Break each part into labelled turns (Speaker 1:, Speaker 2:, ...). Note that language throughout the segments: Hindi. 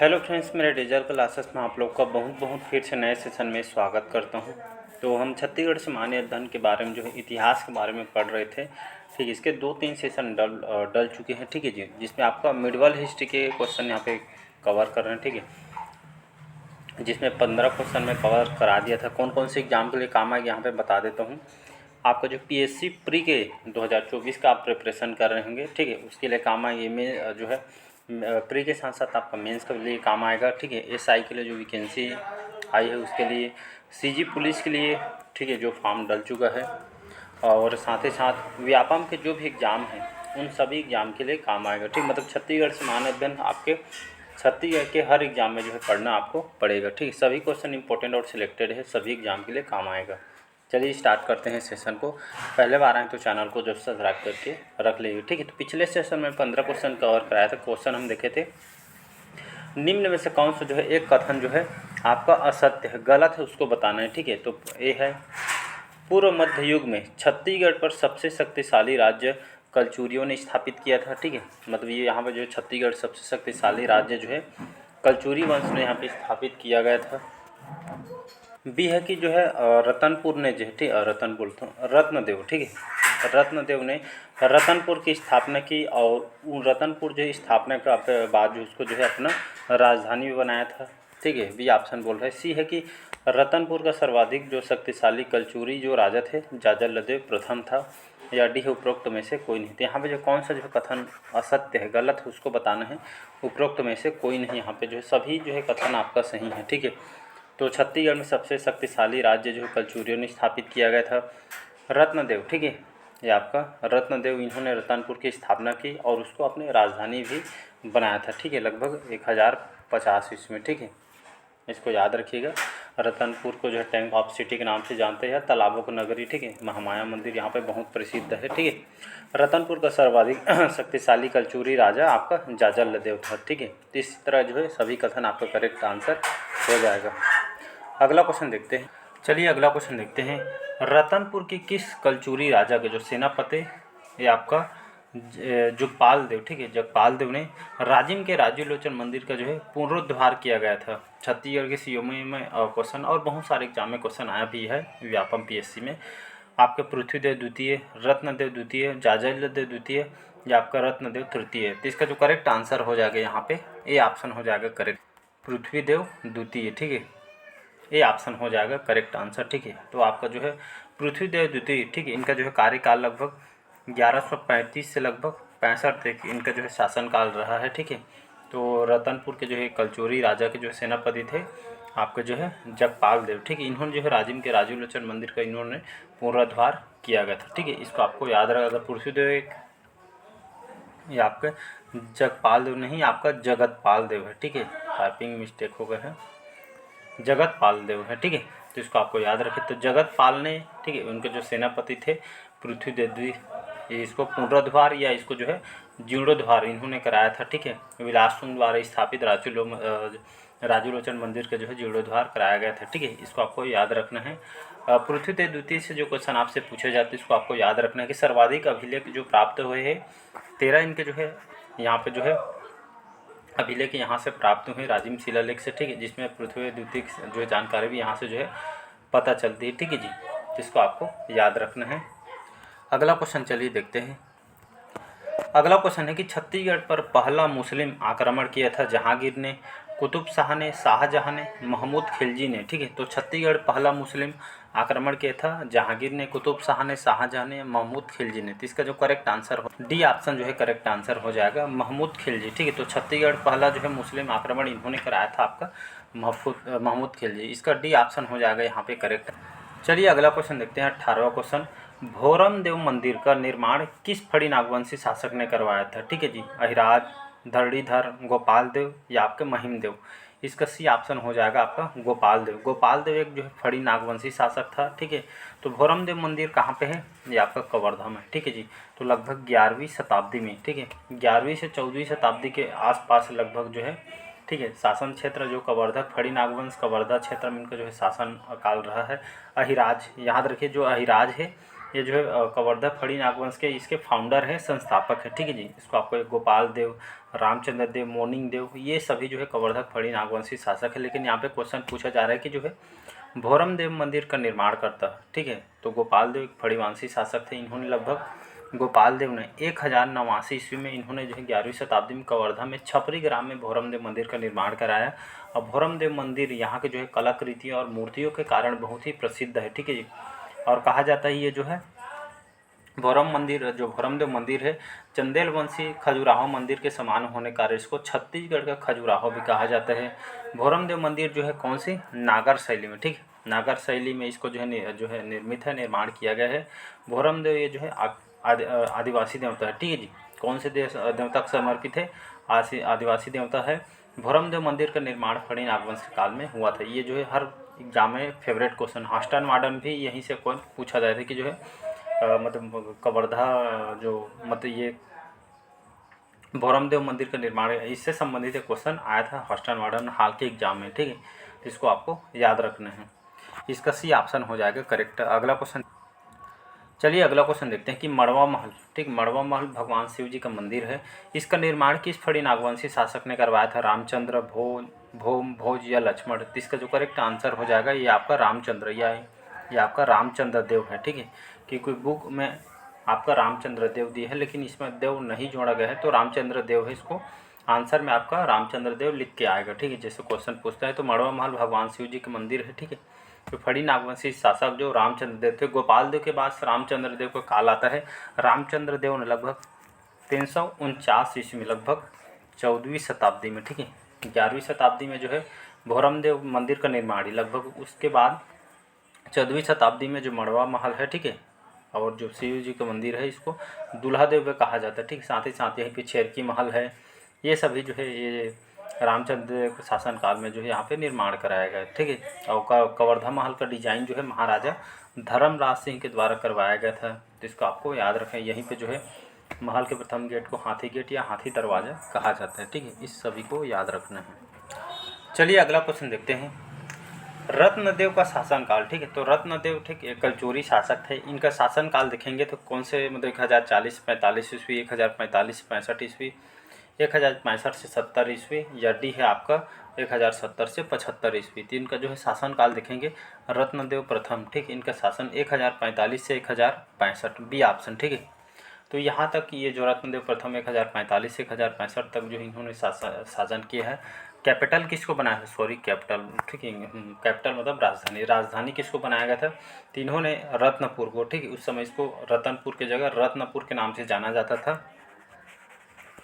Speaker 1: हेलो फ्रेंड्स, मेरे डिजिटल क्लासेस में आप लोग का बहुत बहुत फिर से नए सेशन में स्वागत करता हूं। तो हम छत्तीसगढ़ सामान्य अध्ययन के बारे में जो है इतिहास के बारे में पढ़ रहे थे। ठीक है, इसके 2-3 सेशन डल चुके हैं। ठीक है जी, जिसमें आपका मिडवल हिस्ट्री के क्वेश्चन यहाँ पे कवर कर रहे हैं। ठीक है, जिसमें 15 क्वेश्चन में कवर करा दिया था। कौन कौन से एग्जाम के लिए काम आएगा यहाँ पर बता देता हूँ। आपका जो PSC प्री के 2024 का आप प्रिपरेशन कर रहे होंगे, ठीक है, उसके लिए काम आएंगे। में जो है प्री के साथ साथ आपका मेंस के लिए काम आएगा। ठीक है, SI के लिए जो वैकेंसी आई है उसके लिए, CG पुलिस के लिए, ठीक है, जो फॉर्म डल चुका है, और साथ ही साथ व्यापम के जो भी एग्ज़ाम हैं उन सभी एग्ज़ाम के लिए काम आएगा। ठीक, मतलब छत्तीसगढ़ सामान्य अध्ययन आपके छत्तीसगढ़ के हर एग्ज़ाम में जो है पढ़ना आपको पड़ेगा। ठीक, सभी क्वेश्चन इंपॉर्टेंट और सिलेक्टेड है, सभी एग्ज़ाम के लिए काम आएगा। चलिए स्टार्ट करते हैं सेशन को। पहले बार आए तो चैनल को जब सब्सक्राइब करके रख लीजिए। ठीक है, तो पिछले सेशन में 15 क्वेश्चन कवर कराया था। क्वेश्चन हम देखे थे, निम्न में से कौन सा जो है एक कथन जो है आपका असत्य है, गलत है, उसको बताना है। ठीक है, तो ये है, पूर्व मध्य युग में छत्तीसगढ़ पर सबसे शक्तिशाली राज्य कलचुरियों ने स्थापित किया था। ठीक है, मतलब ये यहाँ पर जो छत्तीसगढ़ सबसे शक्तिशाली राज्य जो है कलचुरी वंश ने यहाँ पे स्थापित किया गया था। बी है कि जो है रतनपुर ने जो है, ठीक, रतन बोलता हूँ, रत्नदेव, ठीक है, रत्नदेव ने रतनपुर की स्थापना की, और उन रतनपुर जो स्थापना के बाद जो उसको जो है अपना राजधानी भी बनाया था। ठीक है, बी ऑप्शन बोल रहा है। सी है कि रतनपुर का सर्वाधिक जो शक्तिशाली कलचुरी जो राजा थे जाजलदेव प्रथम था, या डी है उपरोक्त में से कोई नहीं। तो यहाँ पे जो कौन सा जो है कथन असत्य है, गलत है, उसको बताना है। उपरोक्त में से कोई नहीं, यहाँ पे जो है सभी जो है कथन आपका सही है। ठीक है, तो छत्तीसगढ़ में सबसे शक्तिशाली राज्य जो है कलचुरियों ने स्थापित किया गया था रत्नदेव। ठीक है, ये आपका रत्नदेव, इन्होंने रतनपुर की स्थापना की और उसको अपनी राजधानी भी बनाया था। ठीक है, लगभग 1050 ईस्वी में। ठीक है, इसको याद रखिएगा। रतनपुर को जो है टैंक ऑफ सिटी के नाम से जानते हैं, तालाबों की नगरी। ठीक है, महामाया मंदिर यहाँ पे बहुत प्रसिद्ध है। ठीक है, रतनपुर का सर्वाधिक शक्तिशाली कलचुरी राजा आपका जाजलदेव था। ठीक है, तो इस तरह जो है सभी कथन आपका करेक्ट आंसर हो जाएगा। अगला क्वेश्चन देखते हैं। चलिए अगला क्वेश्चन देखते हैं। रतनपुर की किस कलचुरी राजा के जो सेनापति, ये आपका जगपाल देव, ठीक है, जगपाल देव ने राजिम के राजूलोचन मंदिर का जो है पुनरुद्धार किया गया था। छत्तीसगढ़ के COM में क्वेश्चन और बहुत सारे एग्जाम में क्वेश्चन आया भी है, व्यापम PSC में। आपके पृथ्वीदेव द्वितीय, रत्नदेव द्वितीय, जाजलदेव द्वितीय, या आपका रत्नदेव तृतीय। तो इसका जो करेक्ट आंसर हो जाएगा यहाँ पे ए ऑप्शन हो जाएगा करेक्ट, पृथ्वीदेव द्वितीय। ठीक है, ये ऑप्शन हो जाएगा करेक्ट आंसर। ठीक है, तो आपका जो है पृथ्वीदेव द्वितीय, ठीक है, इनका जो है कार्यकाल लगभग 1135 से लगभग 65 तक इनका जो है शासनकाल रहा है। ठीक है, तो रतनपुर के जो है कलचुरी राजा के जो है सेनापति थे आपके जो है जगपाल देव। ठीक है, इन्होंने जो है राजिम के राजूलोचन मंदिर का इन्होंने पुनरुद्धार किया गया था। ठीक है, इसको आपको याद रखा। पृथ्वीदेव एक, ये आपका जगपाल देव नहीं, आपका जगतपाल देव है। ठीक है, टाइपिंग मिस्टेक हो गया है, जगतपाल देव है। ठीक है, तो इसको आपको याद रखें। तो जगतपाल ने, ठीक है, उनके जो सेनापति थे पृथ्वीदेव, इसको पुनरुद्धार या इसको जो है जीर्णोद्धार इन्होंने कराया था। ठीक है, विलासुन द्वारा स्थापित राजूलोचन मंदिर का जो है जीर्णोद्धार कराया गया था। ठीक है, इसको आपको याद रखना है। पृथ्वीदेव द्वितीय से जो क्वेश्चन आपसे पूछे जाते हैं इसको आपको याद रखना है कि सर्वाधिक अभिलेख जो प्राप्त हुए हैं 13 इनके जो है यहाँ पे जो है अभिलेख यहाँ से प्राप्त हुए राजिम शिलालेख से। ठीक है, जिसमें पृथ्वी द्वितीय जो जानकारी भी यहाँ से जो है पता चलती है। ठीक है जी, जिसको आपको याद रखना है। अगला क्वेश्चन चलिए देखते हैं। अगला क्वेश्चन है कि छत्तीसगढ़ पर पहला मुस्लिम आक्रमण किया था जहांगीर ने, कुतुब शाह ने, शाहजहां ने, महमूद खिलजी ने। ठीक है, तो छत्तीसगढ़ पहला मुस्लिम आक्रमण किया था जहांगीर ने, कुतुब शाह ने, शाहजहां ने, महमूद खिलजी ने। तो इसका जो करेक्ट आंसर हो, डी ऑप्शन जो है करेक्ट आंसर हो जाएगा, महमूद खिलजी। ठीक है, तो छत्तीसगढ़ पहला जो है मुस्लिम आक्रमण इन्होंने कराया था आपका महमूद खिलजी। इसका डी ऑप्शन हो जाएगा यहाँ पे करेक्ट। चलिए अगला क्वेश्चन देखते हैं, 18वां क्वेश्चन। भोरम देव मंदिर का निर्माण किस फड़ी नागवंशी शासक ने करवाया था? ठीक है जी, अहिराज, धरणीधर, गोपाल देव, या आपके महिम देव। इसका सी ऑप्शन हो जाएगा आपका गोपाल देव। गोपाल देव एक जो है फड़ी नागवंशी शासक था। ठीक है, तो भोरम देव मंदिर कहाँ पे है? ये आपका कवर्धा में। ठीक है जी, तो लगभग 11वीं शताब्दी में, ठीक है, 11वीं से 14वीं शताब्दी के आसपास लगभग जो है, ठीक है, शासन क्षेत्र जो कवर्धा, फड़ी नागवंश कवर्धा क्षेत्र में इनका जो है शासन काल रहा है। अहिराज याद रखिए, जो अहिराज है ये जो है कवर्धा फड़ी नागवंश के इसके फाउंडर है, संस्थापक है, ठीक है जी। इसको आपको एक गोपाल देव, रामचंद्र देव, मोर्निंग देव, ये सभी जो है कवर्धा फड़ी नागवंशी शासक है। लेकिन यहाँ पे क्वेश्चन पूछा जा रहा है कि जो है भोरम देव मंदिर का निर्माण करता है, ठीक है। तो गोपाल देव एक फड़ीवांशी शासक थे। इन्होंने लगभग गोपाल देव ने 1089 ईस्वी में इन्होंने जो है 11वीं शताब्दी में कवर्धा में छपरी ग्राम में भोरम देव मंदिर का निर्माण कराया। और भोरम देव मंदिर यहाँ के जो है कलाकृतियों और मूर्तियों के कारण बहुत ही प्रसिद्ध है, ठीक है जी। और कहा जाता है ये जो है भोरम मंदिर, जो भोरम देव मंदिर है, चंदेल वंशी खजुराहो मंदिर के समान होने कारण इसको छत्तीसगढ़ का खजुराहो भी कहा जाता है। भोरम देव मंदिर जो है कौन सी, नागर शैली में, ठीक है, नागर शैली में इसको जो है निर्मित है, निर्माण किया गया है। भोरम देव ये जो है आदिवासी देवता है, ठीक है जी। कौन से देवता को समर्पित है, आदिवासी देवता है। भोरम देव मंदिर का निर्माण फड़ी नागवंश काल में हुआ था। ये जो है हर एग्जाम में फेवरेट क्वेश्चन, हॉस्टन वार्डन भी यहीं से कौन पूछा जाता है कि जो है मतलब कवर्धा जो मतलब ये भोरम देव मंदिर का निर्माण है, इससे संबंधित एक क्वेश्चन आया था हॉस्टन वार्डन हाल के एग्जाम में, ठीक है। इसको आपको याद रखना है। इसका सी ऑप्शन हो जाएगा करेक्ट। अगला क्वेश्चन, चलिए अगला क्वेश्चन देखते हैं कि मड़वा महल, ठीक, मड़वा महल भगवान शिव जी का मंदिर है। इसका निर्माण किस फड़ी नागवंशी शासक ने करवाया था, रामचंद्र, भोज या लक्ष्मण। तो इसका जो करेक्ट आंसर हो जाएगा ये आपका रामचंद्र, या ये आपका रामचंद्र देव है, ठीक है। कि कोई बुक में आपका रामचंद्र देव दी है लेकिन इसमें देव नहीं जोड़ा गया है, तो रामचंद्र देव है। इसको आंसर में आपका रामचंद्र देव लिख के आएगा, ठीक है। जैसे क्वेश्चन पूछता है तो मड़वा महल भगवान शिव जी का मंदिर है, ठीक है। तो फड़ी नागवंशी शासक जो रामचंद्र देव थे, गोपाल देव के बाद रामचंद्र देव का काल आता है। रामचंद्र देव ने लगभग 349 ईस्वी में, लगभग 14वीं शताब्दी में, ठीक है, 11वीं शताब्दी में जो है भोरम देव मंदिर का निर्माण ही, लगभग उसके बाद 14वीं शताब्दी में जो मड़वा महल है, ठीक है, और जो शिव जी का मंदिर है इसको दूल्हा देव भी कहा जाता है, ठीक। साथ ही साथ यहीं पे छेरकी महल है। ये सभी जो है ये रामचंद्र देव के शासनकाल में जो है यहाँ पे निर्माण कराया गया, ठीक है। और कवर्धा महल का डिजाइन जो है महाराजा धर्मराज सिंह के द्वारा करवाया गया था। तो इसको आपको याद रखें। यहीं पे जो है महल के प्रथम गेट को हाथी गेट या हाथी दरवाज़ा कहा जाता है, ठीक है। इस सभी को याद रखना है। चलिए अगला क्वेश्चन देखते हैं। रत्नदेव का शासनकाल, ठीक है। तो रत्नदेव, ठीक, एक कलचुरी शासक थे। इनका शासनकाल देखेंगे तो कौन से, मतलब 1040-45 ईस्वी, 1045-65 ईस्वी, 1065 से 70 ईस्वी, या डी है आपका 1070 से 75 ईस्वी। तो इनका जो है शासनकाल देखेंगे रत्नदेव प्रथम, ठीक। इनका शासन 1045 से 1065, बी ऑप्शन, ठीक है। तो यहाँ तक ये जो रत्नदेव प्रथम 1045 से 1065 तक जो इन्होंने शासन किया है। कैपिटल किसको बनाया था, सॉरी कैपिटल, ठीक है, कैपिटल मतलब राजधानी, राजधानी किसको बनाया गया था, तो इन्होंने रत्नपुर को, ठीक है, उस समय इसको रतनपुर की जगह रत्नपुर के नाम से जाना जाता था।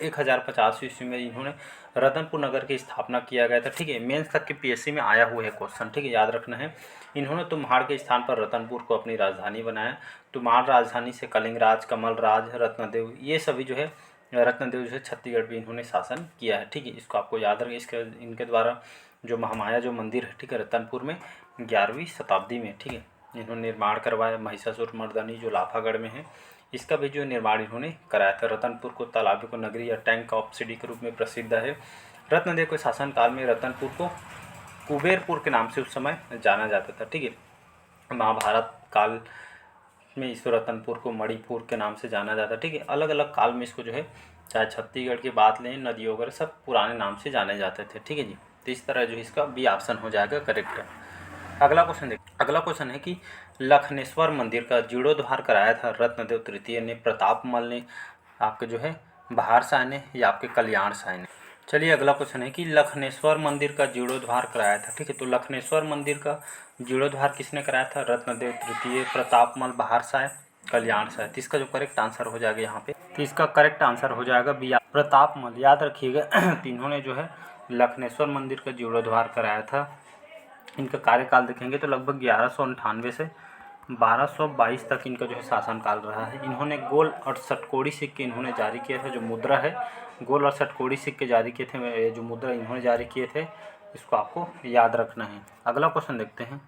Speaker 1: 1050 ईस्वी में इन्होंने रतनपुर नगर की स्थापना किया गया था, ठीक है। मेंस तक के पीएससी में आया हुआ है क्वेश्चन, ठीक है, याद रखना है। इन्होंने तुम्हाड़ के स्थान पर रतनपुर को अपनी राजधानी बनाया। तुम्हाड़ राजधानी से कलिंगराज, कमलराज, रत्नदेव, ये सभी जो है रत्नदेव जो है छत्तीसगढ़ भी इन्होंने शासन किया है, ठीक है। इसको आपको याद रखें। इसके इनके द्वारा जो महामाया जो मंदिर है, ठीक है, रतनपुर में 11वीं शताब्दी में, ठीक है, इन्होंने निर्माण करवाया। महिषासुर मर्दनी जो लाफागढ़ में है, इसका भी जो निर्माण इन्होंने कराया था। रतनपुर को तालाबी को नगरी या टैंक ऑफ सिटी के रूप में प्रसिद्ध है। रत्नदेव के शासनकाल में रतनपुर को कुबेरपुर के नाम से उस समय जाना जाता था, ठीक है। महाभारत काल में इस रतनपुर को मणिपुर के नाम से जाना जाता है, ठीक है। अलग अलग काल में इसको जो है, चाहे छत्तीसगढ़ की बात लें, नदियों वगैरह सब पुराने नाम से जाने जाते थे, ठीक है जी। तो इस तरह जो इसका बी ऑप्शन हो जाएगा करेक्ट। अगला क्वेश्चन देखिए। अगला क्वेश्चन है कि लखनेश्वर मंदिर का जीर्णोद्धार कराया था रत्नदेव तृतीय ने, प्रतापमल ने, आपके जो है बहार शाह ने, या आपके कल्याण शाह ने। चलिए अगला क्वेश्चन है कि लखनेश्वर मंदिर का जीर्णोद्धार कराया था, ठीक है। तो लखनेश्वर मंदिर का जीर्णोद्धार किसने कराया था, रत्नदेव तृतीय, प्रतापमल, बहार शाह, कल्याण शाह। तो इसका जो करेक्ट आंसर हो जाएगा यहाँ पे, तो इसका करेक्ट आंसर हो जाएगा बी, प्रतापमल। याद रखिएगा तीनों ने जो है लखनेश्वर मंदिर का जीर्णोद्धार कराया था। इनका कार्यकाल देखेंगे तो लगभग 1198 से 1222 तक इनका जो है शासनकाल रहा है। इन्होंने गोल और षटकोणी सिक्के इन्होंने जारी किए थे, जो मुद्रा है गोल और षटकोणी सिक्के जारी किए थे, जो मुद्रा इन्होंने जारी किए थे, इसको आपको याद रखना है। अगला क्वेश्चन देखते हैं।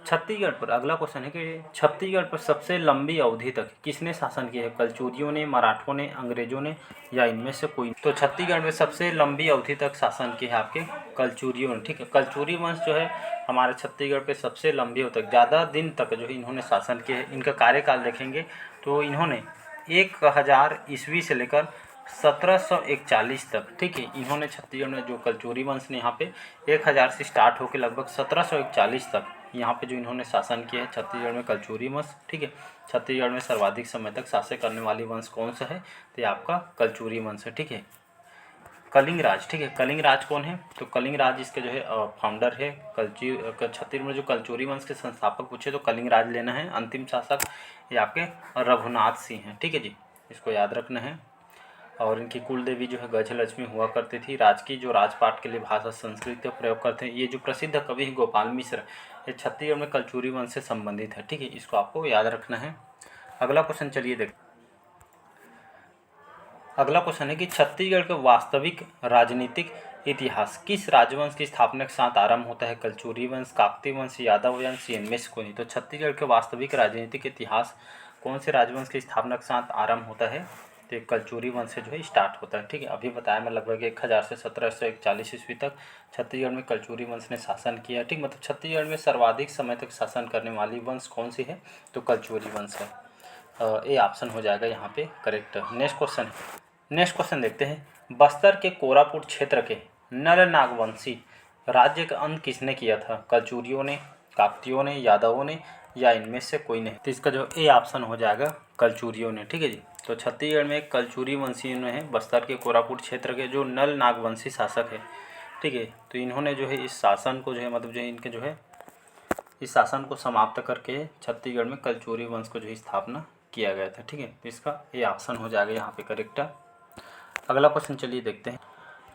Speaker 1: छत्तीसगढ़ पर अगला क्वेश्चन है कि छत्तीसगढ़ पर सबसे लंबी अवधि तक किसने शासन किया है? कलचुरियों ने, मराठों ने, अंग्रेजों ने या इनमें से कोई? तो छत्तीसगढ़ में सबसे लंबी अवधि तक शासन किया है आपके कलचुरियों ने। ठीक है, कलचुरी वंश जो है हमारे छत्तीसगढ़ पे सबसे लंबी अवधि तक, ज़्यादा दिन तक जो है इन्होंने शासन किया है। इनका कार्यकाल देखेंगे तो इन्होंने 1000 ईस्वी से लेकर 1741 तक, ठीक है, इन्होंने छत्तीसगढ़ में जो कलचुरी वंश ने यहाँ पे 1000 से स्टार्ट होकर लगभग 1741 तक यहाँ पे जो इन्होंने शासन किया है छत्तीसगढ़ में कलचुरी वंश। ठीक है, छत्तीसगढ़ में सर्वाधिक समय तक शासन करने वाली वंश कौन सा है? तो ये आपका कलचुरी वंश है। ठीक है, कलिंग राज। ठीक है, कलिंग राज कौन है? तो कलिंग राज इसके जो है फाउंडर है। छत्तीसगढ़ में जो कलचुरी वंश के संस्थापक पूछे तो कलिंग राज लेना है। अंतिम शासक ये आपके रघुनाथ सिंह हैं। ठीक है जी, इसको याद रखना है। और इनकी कुल देवी जो है गजलक्ष्मी हुआ करती थी। राज की जो राजपाट के लिए भाषा संस्कृत का प्रयोग करते हैं। ये जो प्रसिद्ध कवि है गोपाल मिश्र, ये छत्तीसगढ़ में कलचुरी वंश से संबंधित है। ठीक है, इसको आपको याद रखना है। अगला क्वेश्चन चलिए देख। अगला क्वेश्चन है कि छत्तीसगढ़ के वास्तविक राजनीतिक इतिहास किस राजवंश की स्थापना के साथ आरंभ होता है? कलचुरी वंश, काकतीय वंश, यादव वंश, इनमें से कोई नहीं? तो छत्तीसगढ़ के वास्तविक राजनीतिक इतिहास कौन से राजवंश की स्थापना के साथ आरंभ होता है? तो कलचुरी वंश से जो है स्टार्ट होता है। ठीक है, अभी बताया मैं लगभग 1000 से 1741 ईस्वी तक छत्तीसगढ़ में कलचुरी वंश ने शासन किया। ठीक, मतलब छत्तीसगढ़ में सर्वाधिक समय तक शासन करने वाली वंश कौन सी है? तो कलचुरी वंश है। ए ऑप्शन हो जाएगा यहाँ पे करेक्ट। नेक्स्ट क्वेश्चन देखते हैं। बस्तर के कोरापुट क्षेत्र के नल नागवंशी राज्य का अंत किसने किया था? कलचुरियों ने, काकतियों ने, यादवों ने या इनमें से कोई नहीं? तो इसका जो ए ऑप्शन हो जाएगा कलचुरियों ने। ठीक है जी, तो छत्तीसगढ़ में कलचुरी वंशी ने है, बस्तर के कोरापुट क्षेत्र के जो नल नागवंशी शासक है। ठीक है, तो इन्होंने जो है इस शासन को जो है मतलब जो है इनके जो है इस शासन को समाप्त करके छत्तीसगढ़ में कलचुरी वंश को जो है स्थापना किया गया था। ठीक है, तो इसका ए ऑप्शन हो जाएगा यहाँ पे करेक्ट। अगला क्वेश्चन चलिए देखते हैं।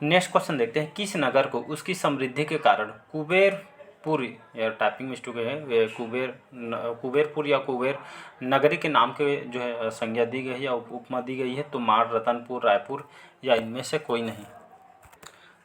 Speaker 1: नेक्स्ट क्वेश्चन देखते हैं। किस नगर को उसकी समृद्धि के कारण कुबेरपुर, या टाइपिंग मिस्टेक है, वे कुबेरपुर या कुबेर नगरी के नाम के जो है संज्ञा दी गई है या उपमा दी गई है? तो माड़, रतनपुर, रायपुर या इनमें से कोई नहीं?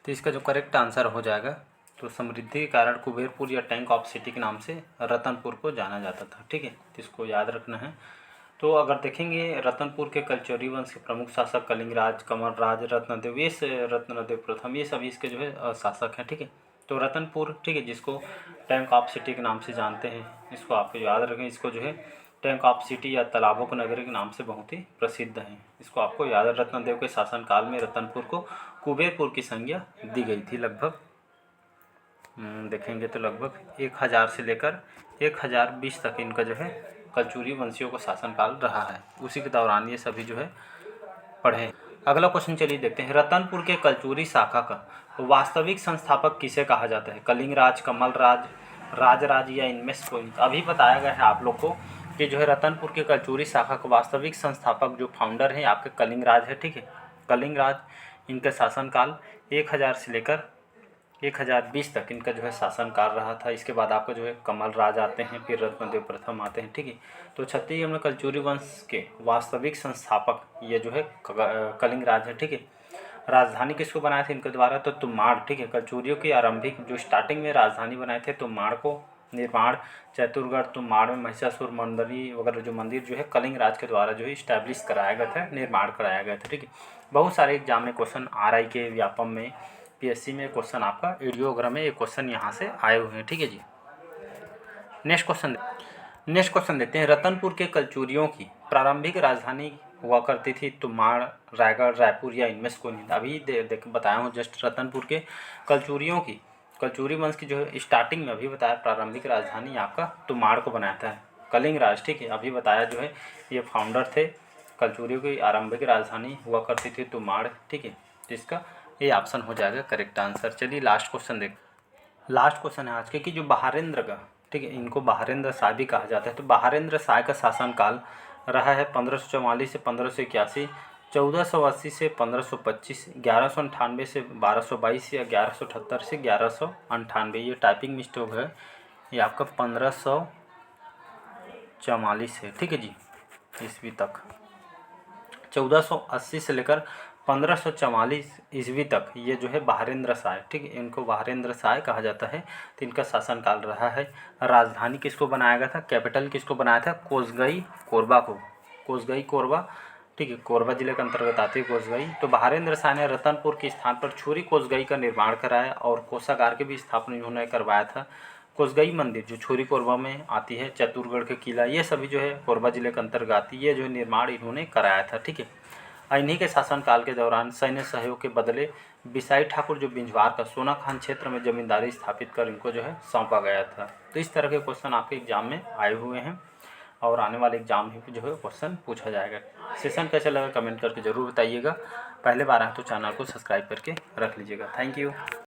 Speaker 1: तो इसका जो करेक्ट आंसर हो जाएगा, तो समृद्धि के कारण कुबेरपुर या टैंक ऑफ सिटी के नाम से रतनपुर को जाना जाता था। ठीक है, तो इसको याद रखना है। तो अगर देखेंगे रतनपुर के कलचुरी वंश के प्रमुख शासक कलिंगराज, कमलराज, रत्नदेव, ये रत्नदेव प्रथम, ये सभी इसके जो है शासक हैं। ठीक है, तो रतनपुर, ठीक है, जिसको टैंक ऑफ सिटी के नाम से जानते हैं, इसको आपको याद रखें। इसको जो है टैंक ऑफ सिटी या तालाबों के नगरी के नाम से बहुत ही प्रसिद्ध है। इसको आपको याद है। रत्नदेव के शासनकाल में रतनपुर को कुबेरपुर की संज्ञा दी गई थी। लगभग देखेंगे तो लगभग 1000 से लेकर 1020 तक इनका जो है कलचुरी वंशियों का शासनकाल रहा है। उसी के दौरान ये सभी जो है पढ़े। अगला क्वेश्चन चलिए देखते हैं। रतनपुर के कलचुरी शाखा का वास्तविक संस्थापक किसे कहा जाता है? कलिंगराज, कमलराज, राजराज या इनमें से कोई? अभी बताया गया है आप लोग को कि जो है रतनपुर के कलचुरी शाखा का वास्तविक संस्थापक जो फाउंडर है आपके कलिंगराज है। ठीक है, कलिंगराज, इनका शासनकाल 1000 से लेकर 1020 तक इनका जो है शासनकाल रहा था। इसके बाद आपका जो है कमल राज आते हैं, फिर रत्नदेव प्रथम आते हैं। ठीक है, तो छत्तीसगढ़ में कलचुरी वंश के वास्तविक संस्थापक ये जो है कलिंग राज है। ठीक है, राजधानी किसको बनाए थे इनके द्वारा? तो तुम्माड़। ठीक है, कलचुरियों की आरंभिक जो स्टार्टिंग में राजधानी बनाए थे तुम्माड़ को निर्माण चैतुरगढ़, तुम्माड़ में महिषासुर मंदिर वगैरह जो मंदिर जो है कलिंग राज के द्वारा जो है इस्टेब्लिश कराया गया था, निर्माण कराया गया था। ठीक है, बहुत सारे एग्जाम में क्वेश्चन RI के, व्यापम में, PSC में क्वेश्चन आपका एडियोग्राम में एक क्वेश्चन यहाँ से आए हुए हैं। ठीक है जी, नेक्स्ट क्वेश्चन देखते हैं। रतनपुर के कलचुरियों की प्रारंभिक राजधानी हुआ करती थी तुम्माड़, रायगढ़, रायपुर या इनमें से कोई नहीं? अभी बताया हूँ जस्ट रतनपुर के कलचुरियों की, कलचुरी वंश की जो है स्टार्टिंग में अभी बताया प्रारंभिक राजधानी आपका तुम्माड़ को बनाया था कलिंग राज। ठीक है, अभी बताया जो है ये फाउंडर थे। कलचुरियों की आरंभिक राजधानी हुआ करती थी तुम्माड़। ठीक है, जिसका ये ऑप्शन हो जाएगा करेक्ट आंसर। चलिए लास्ट क्वेश्चन है आज के कि जो बहारेंद्र का, ठीक है, इनको बहारेंद्र शाह भी कहा जाता है। तो बहारेंद्र शाह का शासनकाल रहा है 1544 से 1581, 1480 से 1525, 1198 से 1222 या 1178 से 1198। ये टाइपिंग मिस्टेक है, ये आपका 1544 है। ठीक है जी, ईस्वी तक। 1480 से लेकर 1544 ईस्वी तक ये जो है बहारेंद्र शाह, ठीक है, इनको बहारेंद्र शाह कहा जाता है। तो इनका शासनकाल रहा है। राजधानी किसको बनाया गया था, कैपिटल किसको बनाया था, कोसगई कोरबा को, कोसगई कोरबा, ठीक है, कोरबा जिले के अंतर्गत आती है कोसगई। तो बहारेंद्र शाह ने रतनपुर के स्थान पर छुरी कोसगई का निर्माण कराया और कोषागार की भी स्थापना इन्होंने करवाया था। कोसगई मंदिर जो छुरी कोरबा में आती है, चतुरगढ़ के किला, ये सभी जो है कोरबा जिले के अंतर्गत आती है, ये जो है निर्माण इन्होंने कराया था, ठीक है। इन्हीं के शासनकाल के दौरान सैन्य सहयोग के बदले बिसाई ठाकुर जो बिंजवार का सोना खान क्षेत्र में जमींदारी स्थापित कर इनको जो है सौंपा गया था। तो इस तरह के क्वेश्चन आपके एग्जाम में आए हुए हैं और आने वाले एग्जाम में भी जो है क्वेश्चन पूछा जाएगा। सेशन कैसे लगा कमेंट करके ज़रूर बताइएगा। पहले बार आए तो चैनल को सब्सक्राइब करके रख लीजिएगा। Thank you.